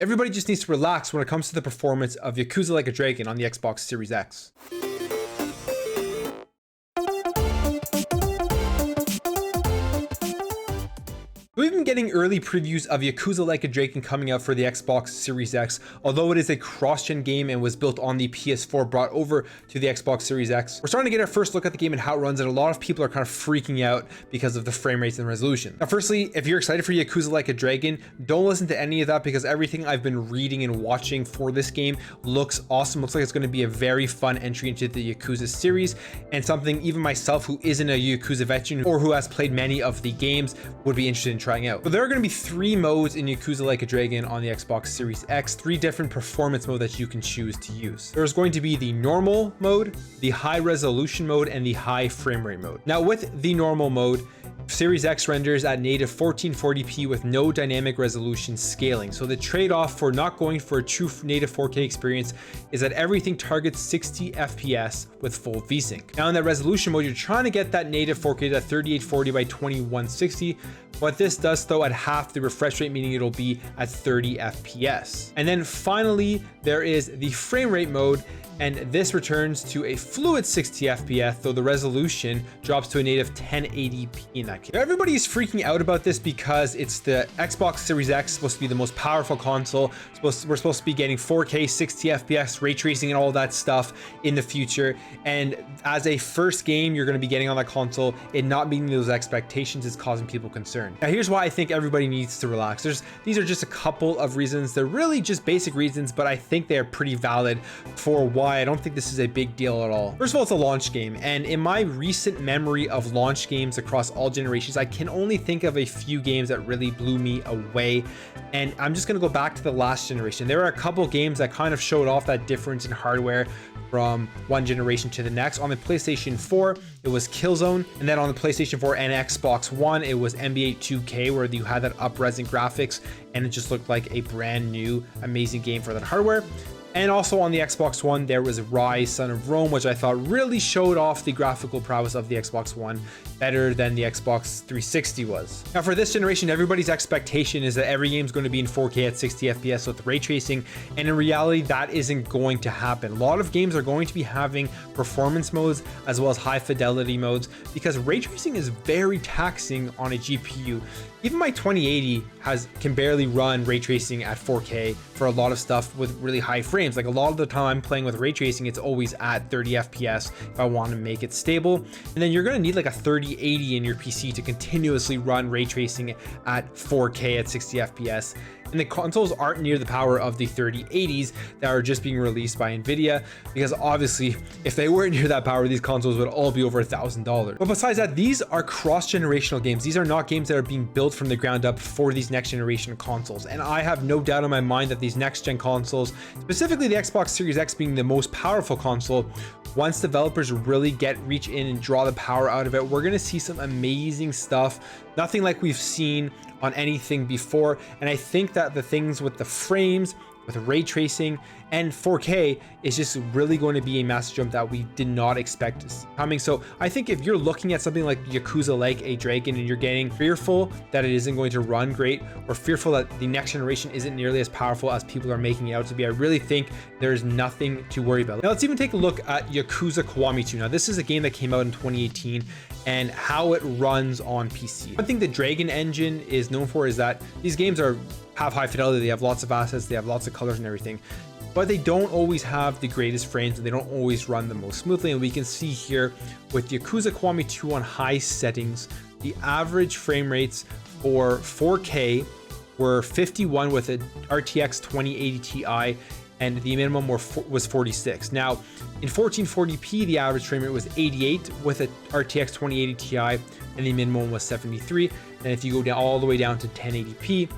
Everybody just needs to relax when it comes to the performance of Yakuza Like a Dragon on the Xbox Series X. We've been getting early previews of Yakuza Like a Dragon coming out for the Xbox Series X. Although it is a cross-gen game and was built on the PS4 brought over to the Xbox Series X, we're starting to get our first look at the game and how it runs, and a lot of people are kind of freaking out because of the frame rates and resolution. Now, firstly, if you're excited for Yakuza Like a Dragon, don't listen to any of that because everything I've been reading and watching for this game looks awesome. Looks like it's going to be a very fun entry into the Yakuza series, and something even myself, who isn't a Yakuza veteran or who has played many of the games, would be interested in trying out. But there are going to be 3 modes in Yakuza Like a Dragon on the Xbox Series X, 3 different performance modes that you can choose to use. There's going to be the normal mode, the high resolution mode, and the high frame rate mode. Now, with the normal mode, Series X renders at native 1440p with no dynamic resolution scaling. So the trade-off for not going for a true native 4K experience is that everything targets 60 FPS with full VSync. Now in that resolution mode, you're trying to get that native 4K to 3840 by 2160. What this does though at half the refresh rate, meaning it'll be at 30 FPS. And then finally, there is the frame rate mode, and this returns to a fluid 60 FPS, though the resolution drops to a native 1080p in that case. Now, everybody is freaking out about this because it's the Xbox Series X, supposed to be the most powerful console. We're supposed to be getting 4K 60 FPS ray tracing and all that stuff in the future, and as a first game you're going to be getting on that console, it not meeting those expectations is causing people concern. Now here's why I think everybody needs to relax. These are just a couple of reasons. They're really just basic reasons, but I think they're pretty valid for why I don't think this is a big deal at all. First of all, it's a launch game, and in my recent memory of launch games across all generations, I can only think of a few games that really blew me away, and I'm just going to go back to the last generation. There are a couple games that kind of showed off that difference in hardware from one generation to the next. On the PlayStation 4, it was Killzone, and then on the PlayStation 4 and Xbox One, it was NBA 2K, where you had that up-resing graphics, and it just looked like a brand new, amazing game for that hardware. And also on the Xbox One, there was Rise, Son of Rome, which I thought really showed off the graphical prowess of the Xbox One better than the Xbox 360 was. Now for this generation, everybody's expectation is that every game is going to be in 4K at 60 FPS with ray tracing, and in reality, that isn't going to happen. A lot of games are going to be having performance modes as well as high fidelity modes because ray tracing is very taxing on a GPU. Even my 2080 can barely run ray tracing at 4K for a lot of stuff with really high frames. Like a lot of the time I'm playing with ray tracing, it's always at 30 FPS if I want to make it stable. And then you're going to need like a 3080 in your PC to continuously run ray tracing at 4K at 60 FPS. And the consoles aren't near the power of the 3080s that are just being released by Nvidia, because obviously if they weren't near that power, these consoles would all be over $1,000. But besides that, these are cross-generational games. These are not games that are being built from the ground up for these next generation consoles. And I have no doubt in my mind that these next gen consoles, specifically the Xbox Series X being the most powerful console, once developers really reach in and draw the power out of it, we're going to see some amazing stuff, nothing like we've seen on anything before. And I think that the things with the frames, with ray tracing and 4K is just really going to be a massive jump that we did not expect to see coming. So I think if you're looking at something like Yakuza Like a Dragon and you're getting fearful that it isn't going to run great, or fearful that the next generation isn't nearly as powerful as people are making it out to be, I really think there's nothing to worry about. Now let's even take a look at Yakuza Kiwami 2. Now this is a game that came out in 2018 and how it runs on PC. One thing the Dragon engine is known for is that these games have high fidelity, they have lots of assets, they have lots of colors and everything, but they don't always have the greatest frames and they don't always run the most smoothly. And we can see here with Yakuza Kiwami 2 on high settings, the average frame rates for 4K were 51 with an RTX 2080 Ti, and the minimum was 46. Now in 1440p, the average frame rate was 88 with a RTX 2080 Ti, and the minimum was 73. And if you go all the way down to 1080p,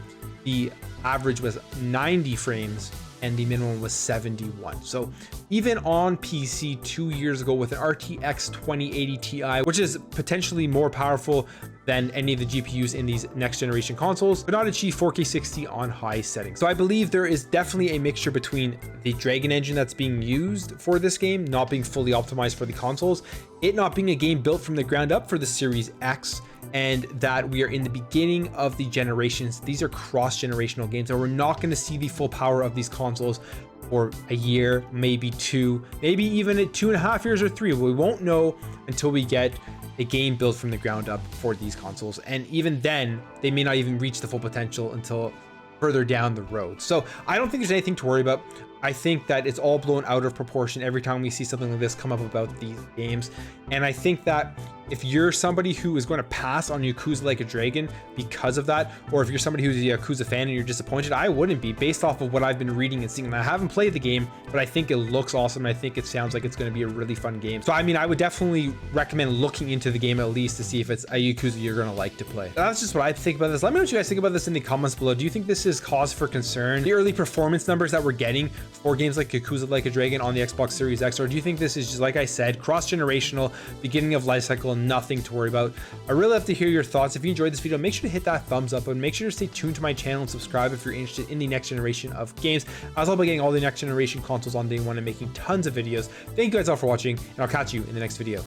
the average was 90 frames and the minimum was 71. So even on PC 2 years ago with an RTX 2080 Ti, which is potentially more powerful than any of the GPUs in these next generation consoles, but not achieve 4K 60 on high settings. So I believe there is definitely a mixture between the Dragon engine that's being used for this game not being fully optimized for the consoles, it not being a game built from the ground up for the Series X, and that we are in the beginning of the generations. These are cross-generational games, and we're not going to see the full power of these consoles for a year, maybe two, maybe even at 2.5 years or 3. We won't know until we get a game built from the ground up for these consoles, and even then they may not even reach the full potential until further down the road. So I don't think there's anything to worry about. I think that it's all blown out of proportion every time we see something like this come up about these games. And I think that if you're somebody who is going to pass on Yakuza Like a Dragon because of that, or if you're somebody who's a Yakuza fan and you're disappointed, I wouldn't be, based off of what I've been reading and seeing. And I haven't played the game, but I think it looks awesome. I think it sounds like it's going to be a really fun game. So I mean, I would definitely recommend looking into the game at least to see if it's a Yakuza you're going to like to play. That's just what I think about this. Let me know what you guys think about this in the comments below. Do you think this is cause for concern, the early performance numbers that we're getting for games like Yakuza Like a Dragon on the Xbox Series X, or do you think this is just, like I said, cross-generational, beginning of life cycle, nothing to worry about? I really love to hear your thoughts. If you enjoyed this video, make sure to hit that thumbs up, and make sure to stay tuned to my channel and subscribe if you're interested in the next generation of games. I was all about getting all the next generation consoles on day one and making tons of videos. Thank you guys all for watching, and I'll catch you in the next video.